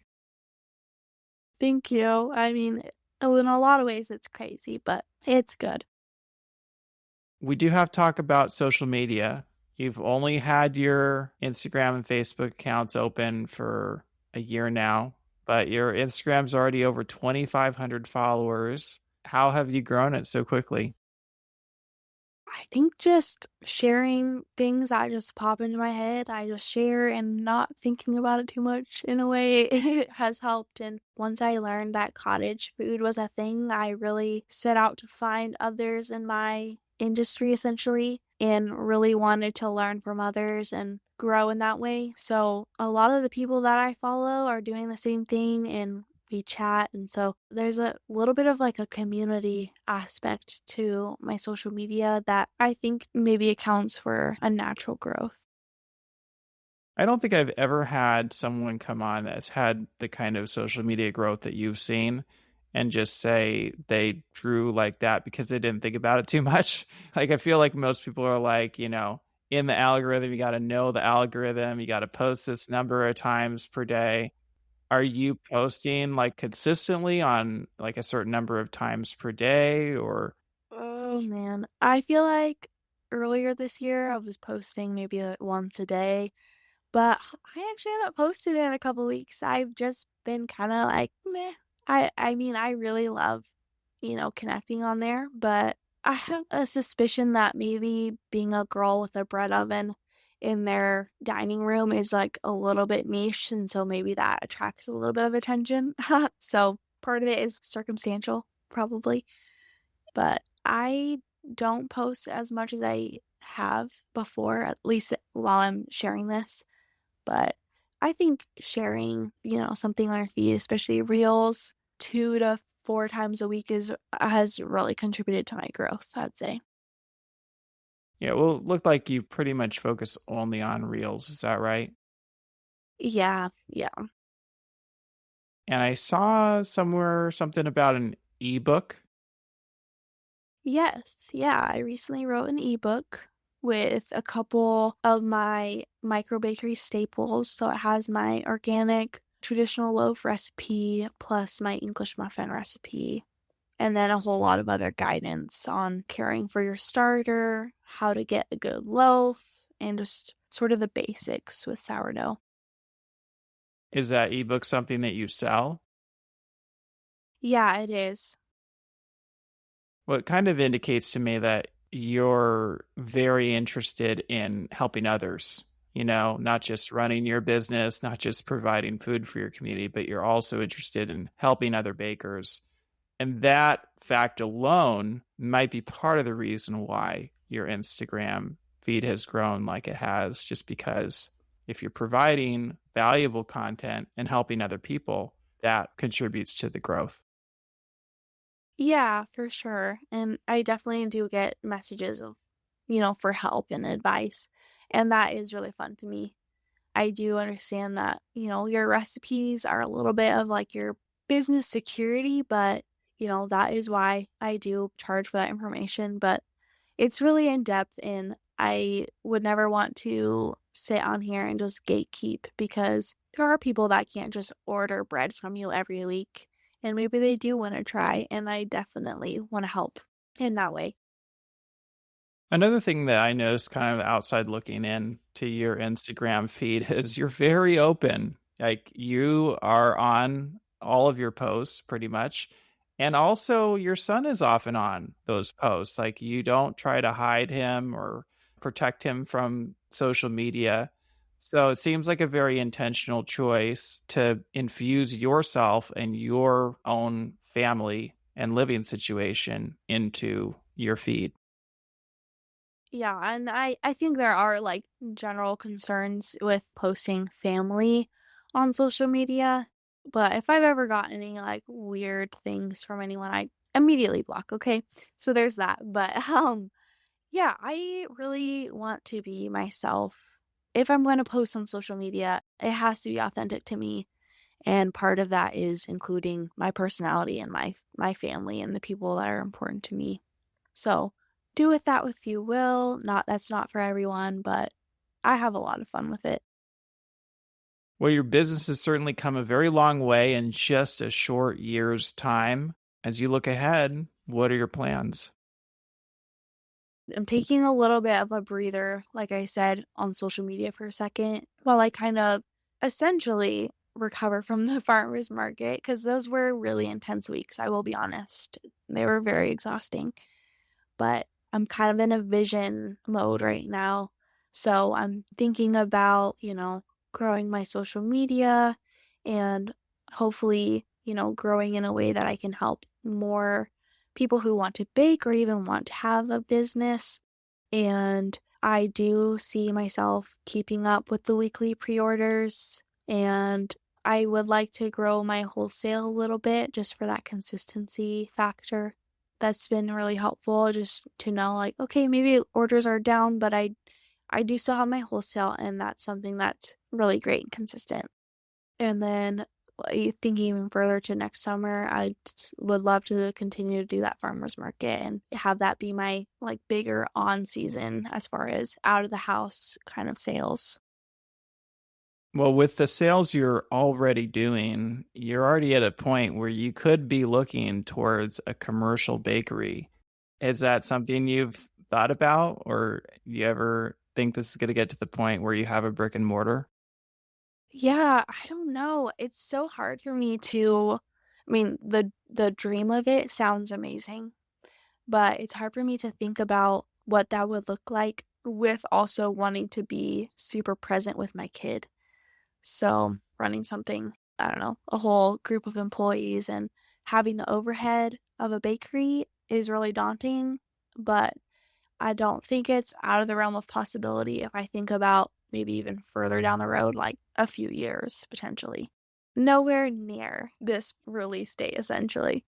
Thank you. I mean, in a lot of ways it's crazy, but it's good. We do have to talk about social media. You've only had your Instagram and Facebook accounts open for a year now, but your Instagram's already over 2,500 followers. How have you grown it so quickly? I think just sharing things that just pop into my head, I just share and not thinking about it too much in a way it has helped. And once I learned that cottage food was a thing, I really set out to find others in my industry essentially and really wanted to learn from others and grow in that way. So a lot of the people that I follow are doing the same thing and we chat. And so there's a little bit of like a community aspect to my social media that I think maybe accounts for a natural growth. I don't think I've ever had someone come on that's had the kind of social media growth that you've seen and just say they drew like that because they didn't think about it too much. Like, I feel like most people are like, in the algorithm, you got to know the algorithm, you got to post this number of times per day. Are you posting like consistently on like a certain number of times per day or? Oh man, I feel like earlier this year I was posting maybe like once a day, but I actually haven't posted in a couple weeks. I've just been kind of like meh. I mean, I really love, connecting on there, but I have a suspicion that maybe being a girl with a bread oven in their dining room is like a little bit niche, and so maybe that attracts a little bit of attention. So part of it is circumstantial, probably. But I don't post as much as I have before, at least while I'm sharing this. But I think sharing, something on your feed, especially reels, 2 to 4 times a week has really contributed to my growth, I'd say. Yeah, well, it looked like you pretty much focus only on reels. Is that right? Yeah, yeah. And I saw somewhere something about an ebook. Yes, yeah. I recently wrote an ebook with a couple of my micro bakery staples. So it has my organic traditional loaf recipe plus my English muffin recipe, and then a whole lot of other guidance on caring for your starter, how to get a good loaf, and just sort of the basics with sourdough. Is that ebook something that you sell? Yeah, it is. Well, it kind of indicates to me that you're very interested in helping others, not just running your business, not just providing food for your community, but you're also interested in helping other bakers. And that fact alone might be part of the reason why your Instagram feed has grown like it has, just because if you're providing valuable content and helping other people, that contributes to the growth. Yeah, for sure. And I definitely do get messages of, for help and advice. And that is really fun to me. I do understand that, your recipes are a little bit of like your business security, but, that is why I do charge for that information. But it's really in depth, and I would never want to sit on here and just gatekeep because there are people that can't just order bread from you every week. and maybe they do want to try, and I definitely want to help in that way. Another thing that I noticed kind of outside looking in to your Instagram feed is you're very open. Like you are on all of your posts pretty much. And also your son is often on those posts. Like you don't try to hide him or protect him from social media. So it seems like a very intentional choice to infuse yourself and your own family and living situation into your feed. Yeah, and I think there are like general concerns with posting family on social media, but if I've ever gotten any like weird things from anyone, I immediately block, okay? So there's that. But yeah, I really want to be myself. If I'm going to post on social media, it has to be authentic to me, and part of that is including my personality and my family and the people that are important to me. So, do with that what you will. Not That's not for everyone, but I have a lot of fun with it. Well, your business has certainly come a very long way in just a short year's time. As you look ahead, what are your plans? I'm taking a little bit of a breather, like I said, on social media for a second, while I kind of essentially recover from the farmers market because those were really intense weeks. I will be honest. They were very exhausting. But I'm kind of in a vision mode right now. So I'm thinking about, growing my social media and hopefully, growing in a way that I can help more people who want to bake or even want to have a business. And I do see myself keeping up with the weekly pre-orders, and I would like to grow my wholesale a little bit just for that consistency factor. That's been really helpful just to know like, okay, maybe orders are down, but I do still have my wholesale, and that's something that's really great and consistent. And then thinking even further to next summer, would love to continue to do that farmers market and have that be my like bigger on season as far as out of the house kind of sales. Well, with the sales you're already doing, you're already at a point where you could be looking towards a commercial bakery. Is that something you've thought about, or you ever think this is going to get to the point where you have a brick and mortar? Yeah, I don't know. It's so hard for me to I mean, the dream of it sounds amazing, but it's hard for me to think about what that would look like with also wanting to be super present with my kid. So, running something, I don't know, a whole group of employees and having the overhead of a bakery is really daunting, but I don't think it's out of the realm of possibility if I think about maybe even further down the road, like a few years potentially. Nowhere near this release date, essentially.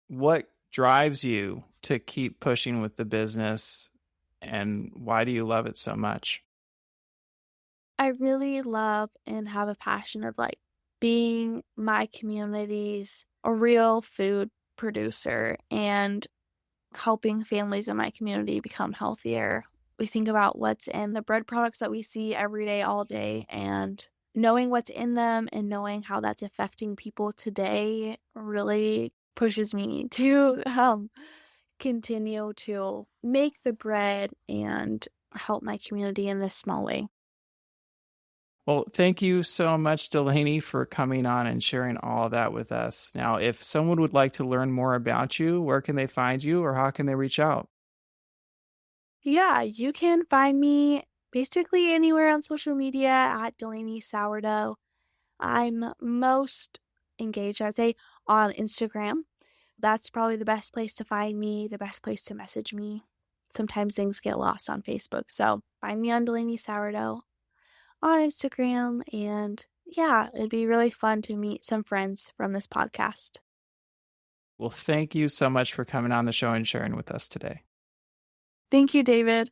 What drives you to keep pushing with the business, and why do you love it so much? I really love and have a passion of like being my community's a real food producer and helping families in my community become healthier. We think about what's in the bread products that we see every day, all day, and knowing what's in them and knowing how that's affecting people today really pushes me to continue to make the bread and help my community in this small way. Well, thank you so much, Delaney, for coming on and sharing all of that with us. Now, if someone would like to learn more about you, where can they find you or how can they reach out? Yeah, you can find me basically anywhere on social media at Delaney Sourdough. I'm most engaged, I'd say, on Instagram. That's probably the best place to find me, the best place to message me. Sometimes things get lost on Facebook. So find me on Delaney Sourdough on Instagram. And yeah, it'd be really fun to meet some friends from this podcast. Well, thank you so much for coming on the show and sharing with us today. Thank you, David.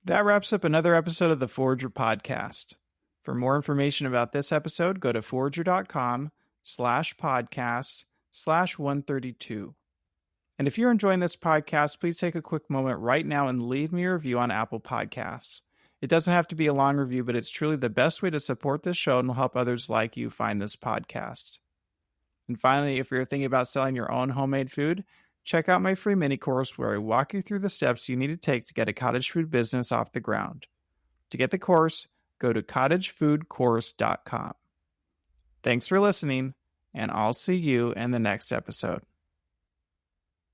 That wraps up another episode of the Forager podcast. For more information about this episode, go to forager.com/podcast/132. And if you're enjoying this podcast, please take a quick moment right now and leave me a review on Apple Podcasts. It doesn't have to be a long review, but it's truly the best way to support this show and will help others like you find this podcast. And finally, if you're thinking about selling your own homemade food, check out my free mini course where I walk you through the steps you need to take to get a cottage food business off the ground. To get the course, go to cottagefoodcourse.com. Thanks for listening, and I'll see you in the next episode.